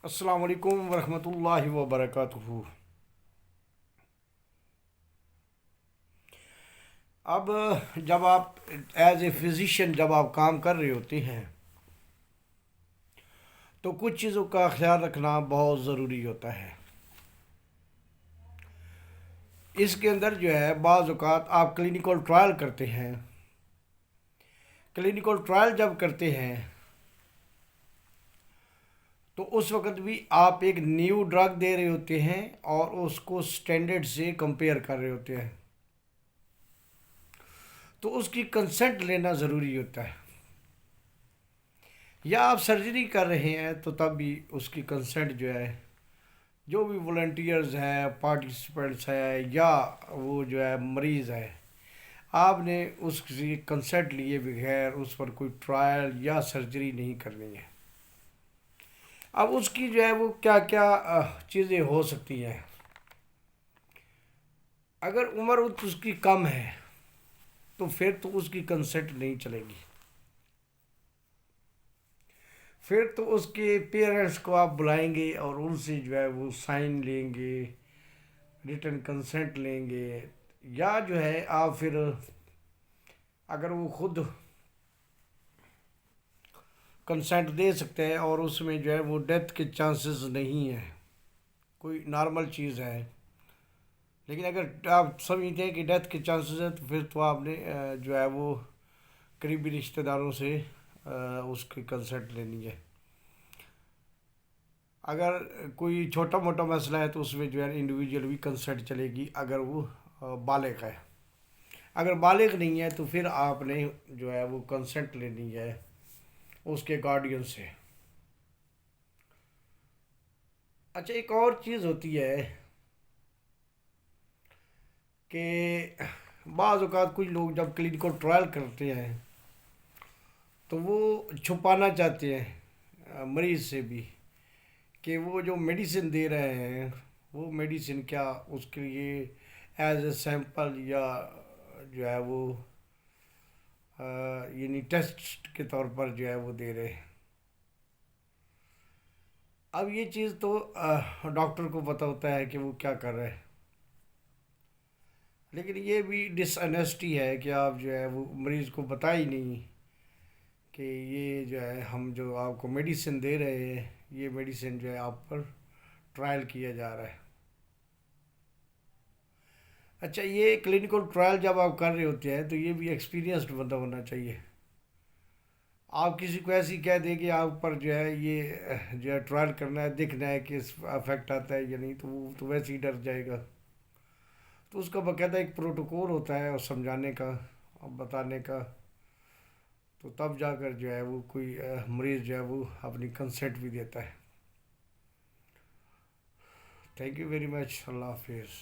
السلام علیکم ورحمۃ اللہ وبرکاتہ۔ اب جب آپ ایز اے فزیشین جب آپ کام کر رہے ہوتے ہیں تو کچھ چیزوں کا خیال رکھنا بہت ضروری ہوتا ہے۔ اس کے اندر جو ہے بعض اوقات آپ کلینیکل ٹرائل کرتے ہیں۔ کلینیکل ٹرائل جب کرتے ہیں تو اس وقت بھی آپ ایک نیو ڈرگ دے رہے ہوتے ہیں اور اس کو سٹینڈرڈ سے کمپیئر کر رہے ہوتے ہیں، تو اس کی کنسنٹ لینا ضروری ہوتا ہے۔ یا آپ سرجری کر رہے ہیں تو تب بھی اس کی کنسنٹ جو ہے، جو بھی والنٹیئرز ہیں، پارٹیسپینٹس ہیں یا وہ جو ہے مریض ہے، آپ نے اس کی کنسنٹ لیے بغیر اس پر کوئی ٹرائل یا سرجری نہیں کرنی ہے۔ اب اس کی جو ہے وہ کیا کیا چیزیں ہو سکتی ہیں۔ اگر عمر اس کی کم ہے تو پھر تو اس کی کنسنٹ نہیں چلے گی۔ پھر تو اس کے پیرنٹس کو آپ بلائیں گے اور ان سے جو ہے وہ سائن لیں گے، ریٹن کنسنٹ لیں گے، یا جو ہے آپ پھر اگر وہ خود کنسنٹ دے سکتے ہیں اور اس میں جو ہے وہ ڈیتھ کے چانسز نہیں ہیں، کوئی نارمل چیز ہے، لیکن اگر آپ سمجھتے ہیں کہ ڈیتھ کے چانسز ہیں تو پھر تو آپ نے جو ہے وہ قریبی رشتہ داروں سے اس کی کنسنٹ لینی ہے۔ اگر کوئی چھوٹا موٹا مسئلہ ہے تو اس میں جو ہے انڈیویجول بھی کنسنٹ چلے گی اگر وہ بالغ ہے۔ اگر بالغ نہیں ہے تو پھر آپ نے جو ہے وہ کنسنٹ لینی ہے اس کے گارڈین سے۔ اچھا، ایک اور چیز ہوتی ہے کہ بعض اوقات کچھ لوگ جب کلینیکل ٹرائل کرتے ہیں تو وہ چھپانا چاہتے ہیں مریض سے بھی کہ وہ جو میڈیسن دے رہے ہیں وہ میڈیسن کیا اس کے لیے ایز اے سیمپل یا جو ہے وہ یعنی ٹیسٹ کے طور پر جو ہے وہ دے رہے ہیں۔ اب یہ چیز تو ڈاکٹر کو پتہ ہوتا ہے کہ وہ کیا کر رہے ہیں، لیکن یہ بھی ڈس انیسٹی ہے کہ آپ جو ہے وہ مریض کو بتا ہی نہیں کہ یہ جو ہے ہم جو آپ کو میڈیسن دے رہے ہیں یہ میڈیسن جو ہے آپ پر ٹرائل کیا جا رہا ہے۔ اچھا، یہ کلینیکل ٹرائل جب آپ کر رہے ہوتے ہیں تو یہ بھی ایکسپیرینسڈ بندہ ہونا چاہیے۔ آپ کسی کو ایسی کہہ دیں کہ آپ پر جو ہے یہ جو ہے ٹرائل کرنا ہے، دیکھنا ہے کہ اس افیکٹ آتا ہے یا نہیں، تو وہ تو ویسے ہی ڈر جائے گا۔ تو اس کا باقاعدہ ایک پروٹوکول ہوتا ہے اور سمجھانے کا اور بتانے کا، تو تب جا کر جو ہے وہ کوئی مریض جو ہے وہ اپنی کنسنٹ بھی دیتا ہے۔ تھینک یو ویری مچ، اللہ حافظ۔